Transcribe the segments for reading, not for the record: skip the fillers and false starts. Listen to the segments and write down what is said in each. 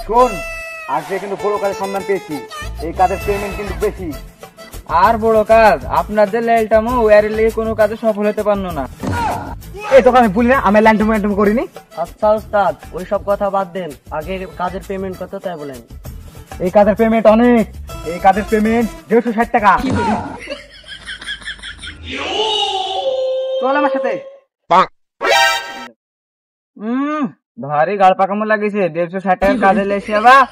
শোন, আজকে কিন্তু বড় কাজের সন্ধান পেয়েছি। এই কাজের পেমেন্ট কিন্তু বেশি। আর বড় কাজ আপনাদের ল্যালটামো ওয়ারের লেগে কোনো কাজে সফল হতে পারলো না। এই তোকে আমি বলি না, আমি ল্যান্ডম করিনি। আচ্ছা উস্তাদ, ওই সব কথা বাদ দেন, আগে কাজের পেমেন্ট কত তাই বলেন। এই কাজের পেমেন্ট অনেক। এই কাজের পেমেন্ট 160 টাকা। চল আমার সাথে। ভারী গাড় পাকামো লাগিয়েছে। 160 টাকার কাজে লেগেছে আবার।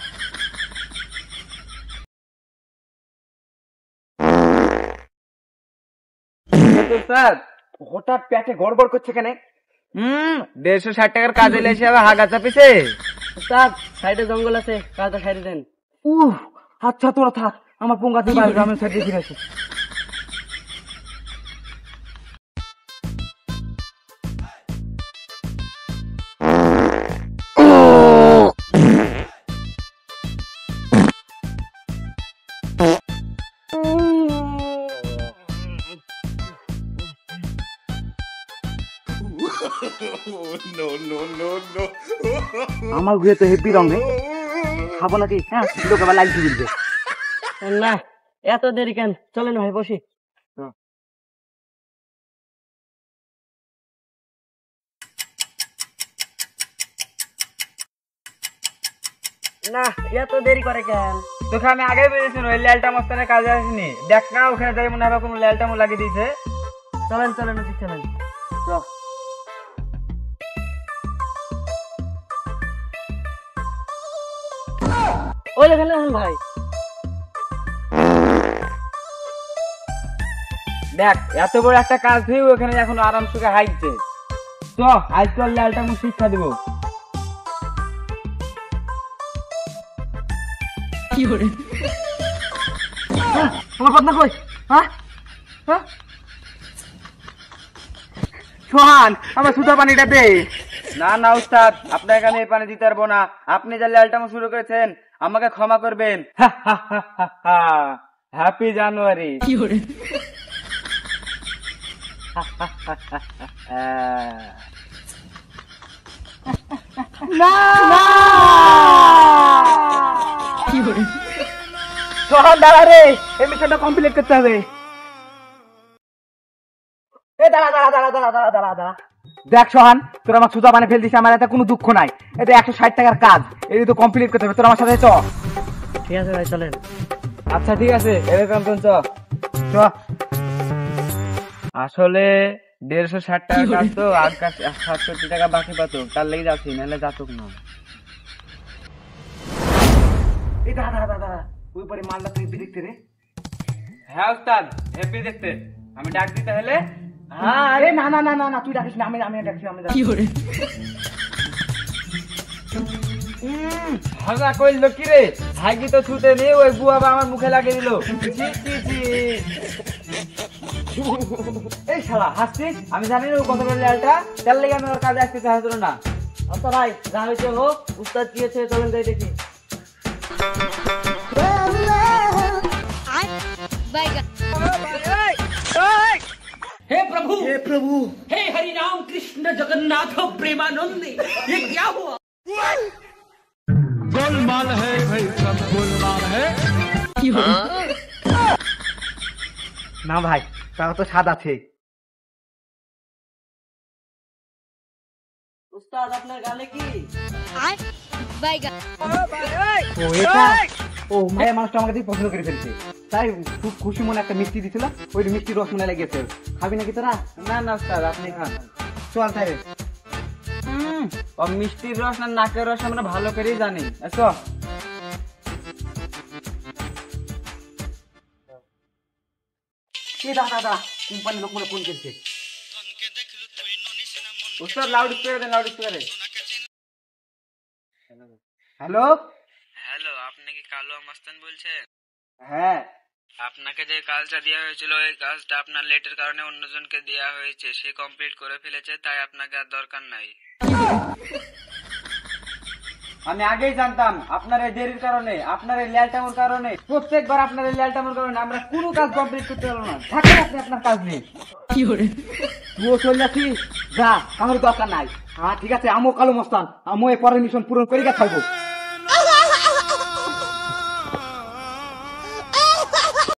স্যার হঠাৎ পেটে গড়বড় করছে কেন? 160 টাকার কাজে লেগেছে আবার হাগা চাপিছে। উস্তাদ, সাইডে জঙ্গল আছে, কাজটা সাইডে দেন। আচ্ছা তোরা থাক, আমার পুঙ্গাতে পারবে, আমি সাইডে ফিরে আসি। আমার ঘুরে তো হেপি রঙে খাবো নাকি? হ্যাঁ, লোক আবার লাইট দিবে না, এত দেরি কেন, চলেন ভাই বসি। না, এত দেরি করে কেন? তোকে আমি আগে বেরিয়েছিল ওই ল্যালটা মস্তানের কাজে আসিনি। দেখ না ওখানে যাই মনে হয় কোনো ল্যালটামো লাগিয়ে দিয়েছে। চলেন চলেন ওদিক চলেন। ওই দেখেন ভাই, দেখ এত বড় একটা কাজ দিয়ে ওখানে এখন আরাম সুখে হাইটছে। তো আজ তোর ল্যালটামো শিক্ষা দিব। আমার পথ না কই? হ্যাঁ, সোহান, আমার সুতা পানিটা দে। না না উস্তাদ, আপনাকে আমি এই পানি দিতে পারবো না। আপনি যে ল্যালটামো শুরু করেছেন আমাকে ক্ষমা করবেন। হ্যাপি জানুয়ারি। সোহান দাঁড়া রে, এই মিশনটা কমপ্লিট করতে হবে। দেখ সোহান, তোর আমার সুতা পানি ফেল দিস, আমার এতে কোনো দুঃখ নাই। এটা 160 টাকার কাজ, এটা তো কমপ্লিট করতে হবে। তোর আমার সাথে চ। ঠিক আছে ভাই চলেন। আচ্ছা ঠিক আছে, এরকম চ। আসলে 160 টাকা কাজ তো, আর 67 টাকা বাকি পাতো, তার লেগে যাচ্ছি, নাহলে যাতুক না। এই দাঁড়া দাঁড়া দাঁড়া, ওই পরে মালটা তুই দেখতে রে। হ্যাঁ উস্তাদ, হ্যাপি দেখতে। আমি ডাক দিতে হলে? আরে না না না না না, তুই ডাকিস না, আমি ডাকছি। হাগা কইল কি রে? হাগি তো ছুতে নিয়ে ওই বুয়া আমার মুখে লাগিয়ে দিল। এই শালা হাসছিস? আমি জানি না ও কত বড় ল্যালটা, তার লেগে আমি ওর কাজে আসতে চাইছিল না। আচ্ছা ভাই, যা হয়েছে হোক, উস্তাদ কি হয়েছে চলেন যাই দেখি। हे प्रभु हे हरि राम कृष्ण जगन्नाथ प्रेमानंद, ये क्या हुआ? गोलमाल है भाई, सब गोलमाल है। না ভাই, তারা তো স্বাদ আছে। উস্তাদ আপনার গালে কি? ও মায়ের মানুষটা আমাকে দেখে পছন্দ করে ফেলছে, তাই খুব খুশি মনে একটা মিষ্টি দিছিল। ওই মিষ্টি রসমলাই লেগেছে। খাবি নাকি তোরা? না না উস্তাদ, আপনি খান। চল তাই রে। ও মিষ্টির রস না নাকের রস আমরা ভালো করেই জানি। আচ্ছা দাদা কোম্পানির লোক মনে ফোন করছে। উস্তাদ লাউড স্পিকারে দেন, লাউড স্পিকারে। হ্যালো হ্যালো, আপনি কি কালো মাস্তান বলছেন? হ্যাঁ, আপনাকে যে কাজটা দেওয়া হয়েছিল ওই কাজটা আপনার লেটের কারণে অন্যজনকে দেওয়া হয়েছে, সে কমপ্লিট করে ফেলেছে, তাই আপনাকে আর দরকার নাই। আমি আগেই জানতাম আপনার এই দেরির কারণে, আপনার এই ল্যালটামোর কারণে, প্রত্যেকবার আপনার এই ল্যালটামোর কারণে আমরা কোনো কাজ কমপ্লিট করতে পারবো না। থাকেন আপনি আপনার কাজ নিয়ে। তুইও চলে যাচ্ছিস, যা, আমার দরকার নাই। হ্যাঁ ঠিক আছে, আমও কালো মস্তান, আমও এই পরের মিশন পূরণ করে থাকবো।